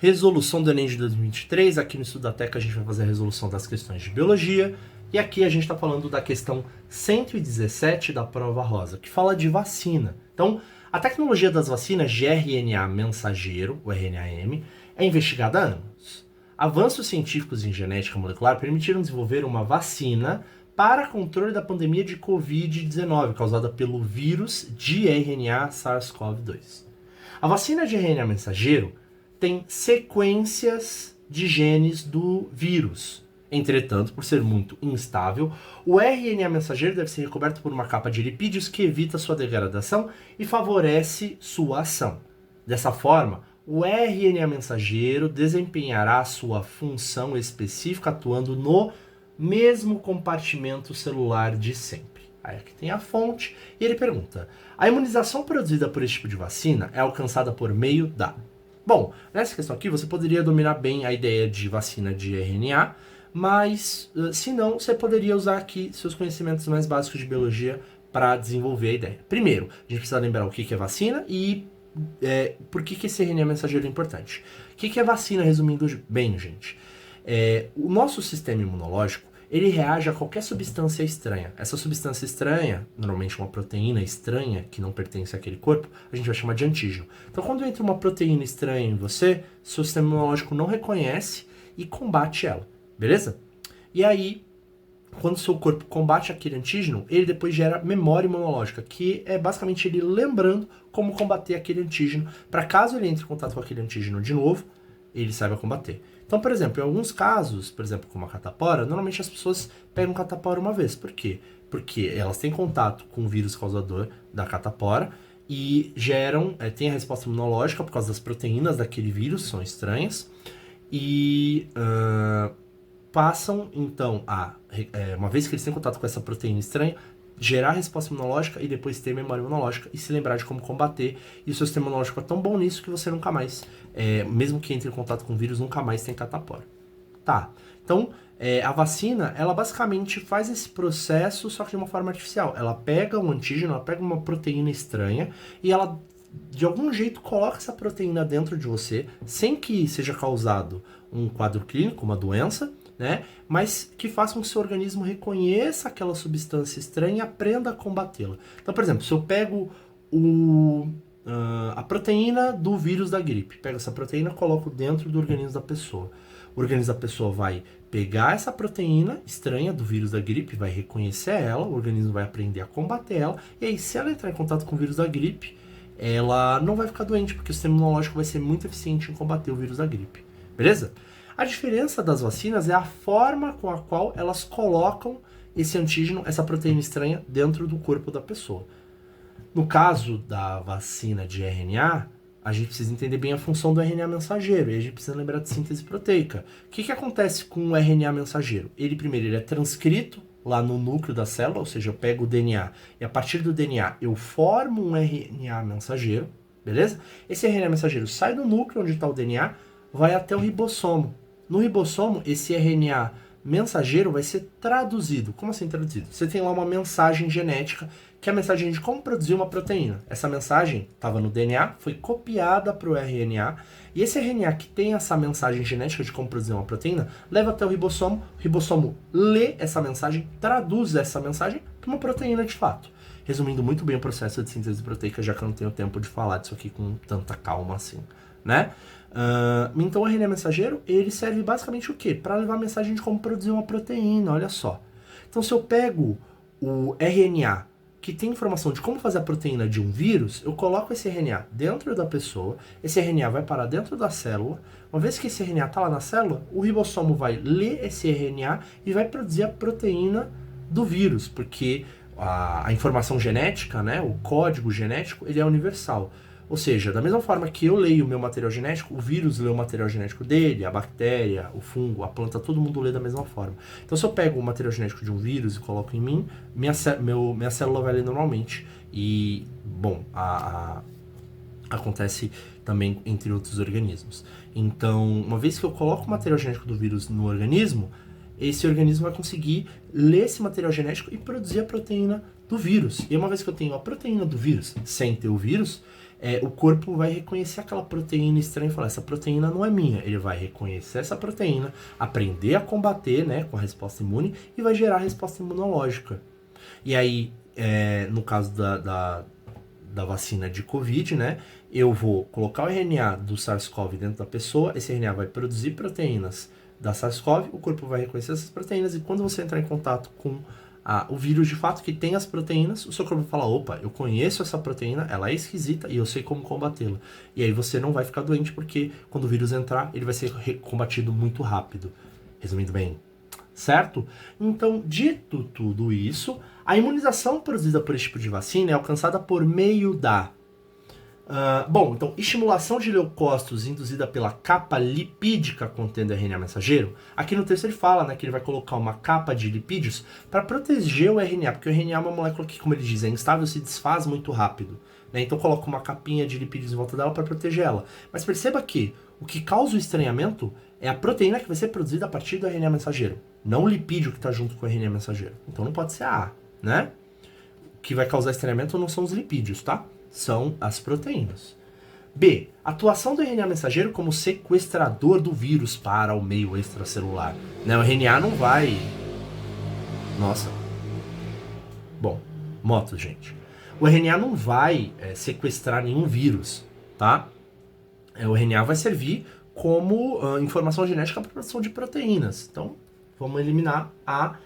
Resolução do Enem de 2023, aqui no Estudateca a gente vai fazer a resolução das questões de biologia, e aqui a gente está falando da questão 117 da prova rosa, que fala de vacina. Então, a tecnologia das vacinas de RNA mensageiro, o RNAM, é investigada há anos. Avanços científicos em genética molecular permitiram desenvolver uma vacina para controle da pandemia de Covid-19, causada pelo vírus de RNA SARS-CoV-2. A vacina de RNA mensageiro tem sequências de genes do vírus. Entretanto, por ser muito instável, o RNA mensageiro deve ser recoberto por uma capa de lipídios que evita sua degradação e favorece sua ação. Dessa forma, o RNA mensageiro desempenhará sua função específica atuando no mesmo compartimento celular de sempre. Aí aqui tem a fonte e ele pergunta: a imunização produzida por esse tipo de vacina é alcançada por meio da... Bom, nessa questão aqui você poderia dominar bem a ideia de vacina de RNA, mas se não, você poderia usar aqui seus conhecimentos mais básicos de biologia para desenvolver a ideia. Primeiro, a gente precisa lembrar o que é vacina e por que esse RNA mensageiro é importante. O que é vacina, resumindo bem, gente? O nosso sistema imunológico, ele reage a qualquer substância estranha. Essa substância estranha, normalmente uma proteína estranha que não pertence àquele corpo, a gente vai chamar de antígeno. Então, quando entra uma proteína estranha em você, seu sistema imunológico não reconhece e combate ela, beleza? E aí, quando seu corpo combate aquele antígeno, ele depois gera memória imunológica, que é basicamente ele lembrando como combater aquele antígeno, para caso ele entre em contato com aquele antígeno de novo, ele saiba combater. Então, por exemplo, em alguns casos, por exemplo, como a catapora, normalmente as pessoas pegam catapora uma vez. Por quê? Porque elas têm contato com o vírus causador da catapora e geram, tem a resposta imunológica por causa das proteínas daquele vírus, são estranhas, e passam, então, uma vez que eles têm contato com essa proteína estranha, gerar resposta imunológica e depois ter memória imunológica e se lembrar de como combater. E o seu sistema imunológico é tão bom nisso que você nunca mais, mesmo que entre em contato com o vírus, nunca mais tem catapora. Tá, então a vacina, ela basicamente faz esse processo, só que de uma forma artificial. Ela pega um antígeno, ela pega uma proteína estranha e ela, de algum jeito, coloca essa proteína dentro de você, sem que seja causado um quadro clínico, uma doença, né? Mas que faça com que o seu organismo reconheça aquela substância estranha e aprenda a combatê-la. Então, por exemplo, se eu pego a proteína do vírus da gripe, pego essa proteína e coloco dentro do organismo da pessoa. O organismo da pessoa vai pegar essa proteína estranha do vírus da gripe, vai reconhecer ela, o organismo vai aprender a combater ela, e aí se ela entrar em contato com o vírus da gripe, ela não vai ficar doente, porque o sistema imunológico vai ser muito eficiente em combater o vírus da gripe. Beleza? A diferença das vacinas é a forma com a qual elas colocam esse antígeno, essa proteína estranha, dentro do corpo da pessoa. No caso da vacina de RNA, a gente precisa entender bem a função do RNA mensageiro, e a gente precisa lembrar de síntese proteica. O que acontece com o RNA mensageiro? Ele é transcrito lá no núcleo da célula, ou seja, eu pego o DNA, e a partir do DNA eu formo um RNA mensageiro, beleza? Esse RNA mensageiro sai do núcleo onde está o DNA, vai até o ribossomo. No ribossomo, esse RNA mensageiro vai ser traduzido. Como assim traduzido? Você tem lá uma mensagem genética, que é a mensagem de como produzir uma proteína. Essa mensagem estava no DNA, foi copiada para o RNA, e esse RNA que tem essa mensagem genética de como produzir uma proteína, leva até o ribossomo lê essa mensagem, traduz essa mensagem para uma proteína de fato. Resumindo muito bem o processo de síntese proteica, já que eu não tenho tempo de falar disso aqui com tanta calma assim, né? Então o RNA mensageiro, ele serve basicamente o quê? Para levar a mensagem de como produzir uma proteína, olha só. Então se eu pego o RNA que tem informação de como fazer a proteína de um vírus, eu coloco esse RNA dentro da pessoa, esse RNA vai parar dentro da célula, uma vez que esse RNA está lá na célula, o ribossomo vai ler esse RNA e vai produzir a proteína do vírus, porque a informação genética, né, o código genético, ele é universal. Ou seja, da mesma forma que eu leio o meu material genético, o vírus lê o material genético dele, a bactéria, o fungo, a planta, todo mundo lê da mesma forma. Então se eu pego o material genético de um vírus e coloco em mim, minha célula vai ler normalmente. E, bom, acontece também entre outros organismos. Então, uma vez que eu coloco o material genético do vírus no organismo, esse organismo vai conseguir ler esse material genético e produzir a proteína do vírus. E uma vez que eu tenho a proteína do vírus sem ter o vírus, o corpo vai reconhecer aquela proteína estranha e falar, essa proteína não é minha. Ele vai reconhecer essa proteína, aprender a combater, né, com a resposta imune e vai gerar a resposta imunológica. E aí, no caso da vacina de Covid, né, eu vou colocar o RNA do SARS-CoV dentro da pessoa, esse RNA vai produzir proteínas da SARS-CoV, o corpo vai reconhecer essas proteínas e quando você entrar em contato com o vírus de fato que tem as proteínas, o seu corpo vai falar, opa, eu conheço essa proteína, ela é esquisita e eu sei como combatê-la. E aí você não vai ficar doente porque quando o vírus entrar, ele vai ser combatido muito rápido. Resumindo bem, certo? Então, dito tudo isso, a imunização produzida por esse tipo de vacina é alcançada por meio da então, estimulação de leucócitos induzida pela capa lipídica contendo RNA mensageiro. Aqui no texto ele fala, né, que ele vai colocar uma capa de lipídios para proteger o RNA, porque o RNA é uma molécula que, como ele diz, é instável, se desfaz muito rápido. Né? Então coloca uma capinha de lipídios em volta dela para proteger ela. Mas perceba que o que causa o estranhamento é a proteína que vai ser produzida a partir do RNA mensageiro, não o lipídio que está junto com o RNA mensageiro. Então não pode ser a A, né? O que vai causar estranhamento não são os lipídios, tá? São as proteínas. B. Atuação do RNA mensageiro como sequestrador do vírus para o meio extracelular. Né? O RNA não vai... Nossa. Bom, motos, gente. O RNA não vai sequestrar nenhum vírus, tá? O RNA vai servir como informação genética para a produção de proteínas. Então, vamos eliminar a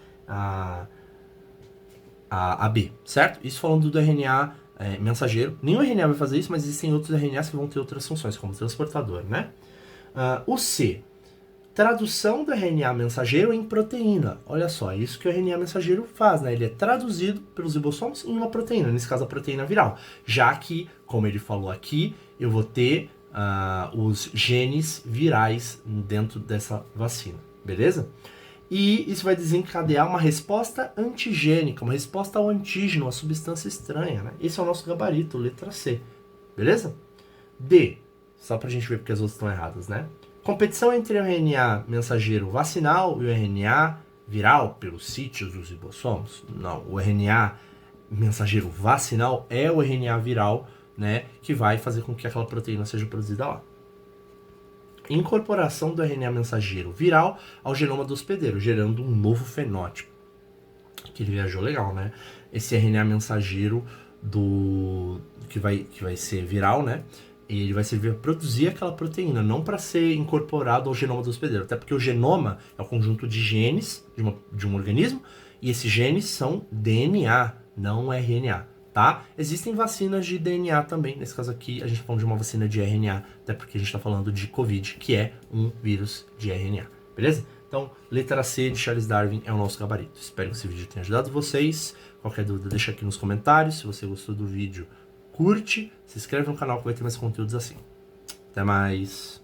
B, certo? Isso falando do RNA mensageiro. Nenhum RNA vai fazer isso, mas existem outros RNAs que vão ter outras funções, como transportador, né? O C. Tradução do RNA mensageiro em proteína. Olha só, é isso que o RNA mensageiro faz, né? Ele é traduzido pelos ribossomos em uma proteína, nesse caso a proteína viral. Já que, como ele falou aqui, eu vou ter os genes virais dentro dessa vacina, beleza? E isso vai desencadear uma resposta antigênica, uma resposta ao antígeno, uma substância estranha, né? Esse é o nosso gabarito, letra C, beleza? D, só pra gente ver porque as outras estão erradas, né? Competição entre o RNA mensageiro vacinal e o RNA viral pelos sítios dos ribossomos? Não, o RNA mensageiro vacinal é o RNA viral, né, que vai fazer com que aquela proteína seja produzida lá. Incorporação do RNA mensageiro viral ao genoma do hospedeiro, gerando um novo fenótipo. Que ele viajou legal, né? Esse RNA mensageiro que vai ser viral, né? Ele vai servir para produzir aquela proteína, não para ser incorporado ao genoma do hospedeiro. Até porque o genoma é o conjunto de genes de um organismo, e esses genes são DNA, não RNA. Tá? Existem vacinas de DNA também, nesse caso aqui a gente está falando de uma vacina de RNA, até porque a gente está falando de Covid, que é um vírus de RNA, beleza? Então, letra C de Charles Darwin é o nosso gabarito. Espero que esse vídeo tenha ajudado vocês. Qualquer dúvida deixa aqui nos comentários. Se você gostou do vídeo, curte, se inscreve no canal que vai ter mais conteúdos assim. Até mais!